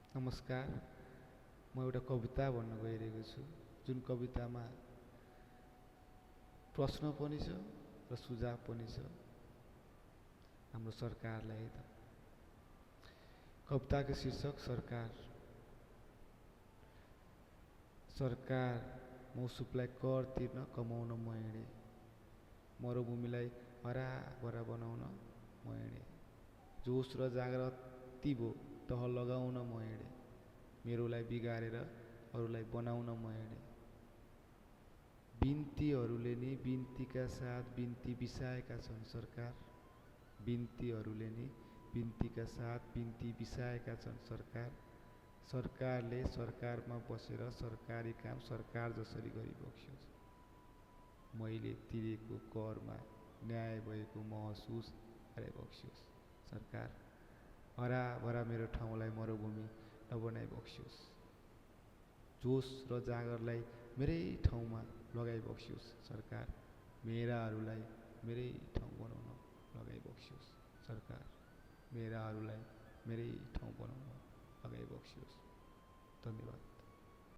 नमस्कार। म एउटा कविता भन्न गइरहेको छु जुन कवितामा प्रश्न पनि छ र सुझाव पनि छ हाम्रो सरकारलाई। कविताको शीर्षक सरकार। सरकार मौसुफलाई कर तिर्न कमाउन म हिँडे, मरुभूमिलाई हराभरा बनाउन म हिँडे, जोस र जागृति भो तह लगाउन म हिँडे, मेरोलाई बिगारेर अरूलाई बनाउन म हिँडे। बिन्तीहरूले नि बिन्तीका साथ बिन्ती बिसाएका छन् सरकार, बिन्तीहरूले नि बिन्तीका साथ बिन्ती बिसाएका छन् सरकार। सरकारले सरकारमा बसेर सरकारी काम सरकार जसरी गरिबक्स्योस्, मैले तिरेको करमा न्याय भएको महसुस गराइबक्स्योस् सरकार। हराभरा मेरो ठाउँलाई मरुभूमि नबनाइबक्स्योस्, जोस र जागरलाई मेरै ठाउँमा लगाइबक्स्योस् सरकार। मेराहरूलाई मेरै ठाउँ बनाउन लगाइबक्स्योस् सरकार, मेराहरूलाई मेरै ठाउँ बनाउन लगाइबक्स्योस्। धन्यवाद।